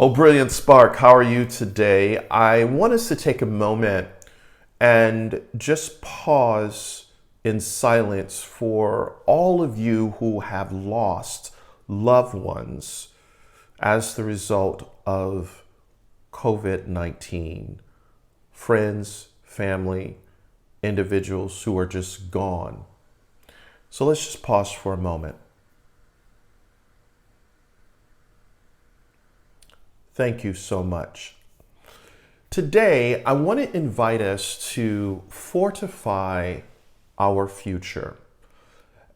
Oh, brilliant Spark, how are you today? I want us to take a moment and just pause in silence for all of you who have lost loved ones as the result of COVID-19. Friends, family, individuals who are just gone. So let's just pause for a moment. Thank you so much. Today, I want to invite us to fortify our future.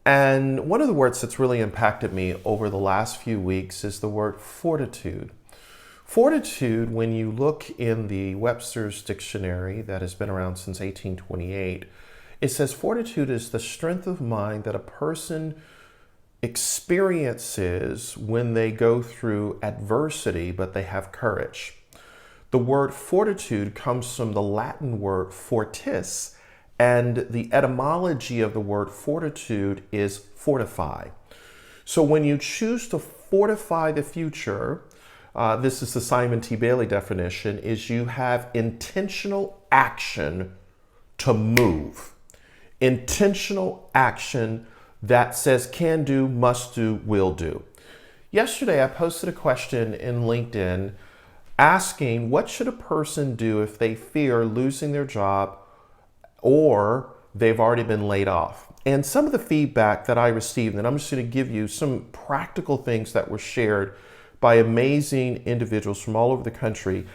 And one of the words that's really impacted me over the last few weeks is the word fortitude. Fortitude, when you look in the Webster's dictionary that has been around since 1828, it says fortitude is the strength of mind that a person experiences when they go through adversity, but they have courage. The word fortitude comes from the Latin word fortis, and the etymology of the word fortitude is fortify. So when you choose to fortify the future, this is the Simon T. Bailey definition, is you have intentional action to move. Intentional action that says can do, must do, will do. Yesterday, I posted a question in LinkedIn asking what should a person do if they fear losing their job or they've already been laid off. And some of the feedback that I received, and I'm just going to give you some practical things that were shared by amazing individuals from all over the country.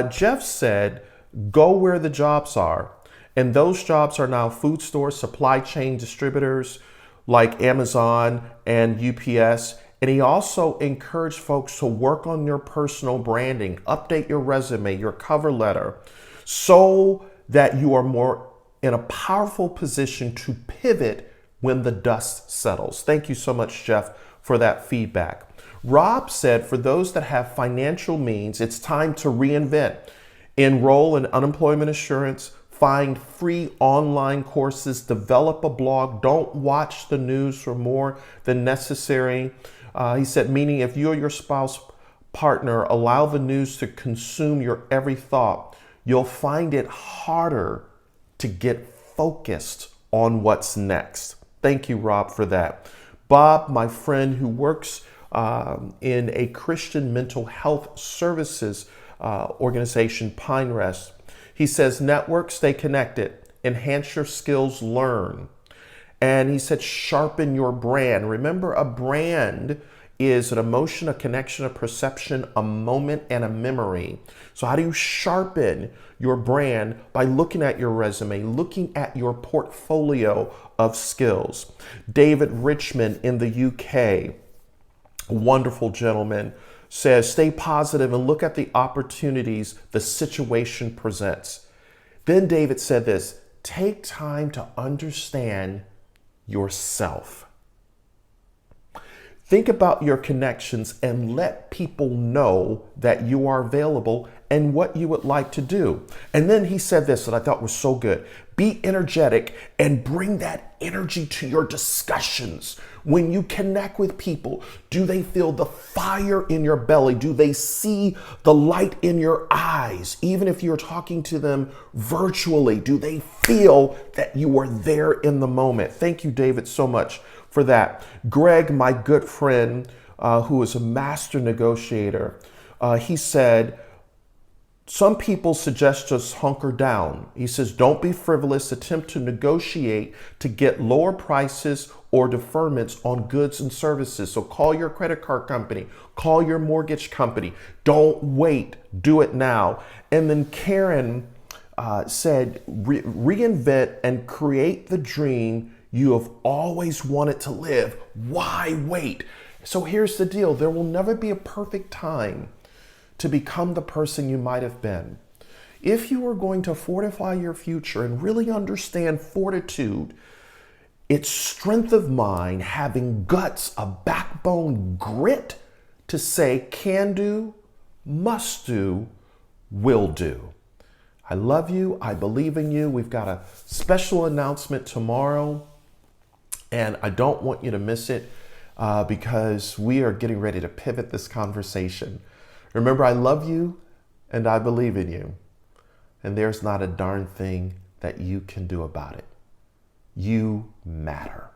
Jeff said, go where the jobs are. And those jobs are now food stores, supply chain distributors, like Amazon and UPS. And he also encouraged folks to work on your personal branding, update your resume, your cover letter, so that you are more in a powerful position to pivot when the dust settles. Thank you so much, Jeff, for that feedback. Rob said, for those that have financial means, it's time to reinvent. Enroll in unemployment insurance, find free online courses, develop a blog, don't watch the news for more than necessary. He said, meaning if you or your spouse partner allow the news to consume your every thought, you'll find it harder to get focused on what's next. Thank you, Rob, for that. Bob, my friend who works in a Christian mental health services organization, Pine Rest, he says, network, stay connected, enhance your skills, learn. And he said, sharpen your brand. Remember, a brand is an emotion, a connection, a perception, a moment, and a memory. So how do you sharpen your brand? By looking at your resume, looking at your portfolio of skills. David Richmond in the UK, a wonderful gentleman, says, stay positive and look at the opportunities the situation presents. Then David said this, take time to understand yourself. Think about your connections and let people know that you are available and what you would like to do. And then he said this that I thought was so good. Be energetic and bring that energy to your discussions. When you connect with people, do they feel the fire in your belly? Do they see the light in your eyes? Even if you're talking to them virtually, do they feel that you are there in the moment? Thank you, David, so much for that. Greg, my good friend, who is a master negotiator, he said, some people suggest just hunker down. He says, don't be frivolous, attempt to negotiate to get lower prices or deferments on goods and services. So call your credit card company, call your mortgage company. Don't wait, do it now. And then Karen said, reinvent and create the dream you have always wanted to live. Why wait? So here's the deal. There will never be a perfect time to become the person you might have been. If you are going to fortify your future and really understand fortitude, it's strength of mind, having guts, a backbone, grit to say can do, must do, will do. I love you. I believe in you. We've got a special announcement tomorrow, and I don't want you to miss it because we are getting ready to pivot this conversation. Remember, I love you and I believe in you. And there's not a darn thing that you can do about it. You matter.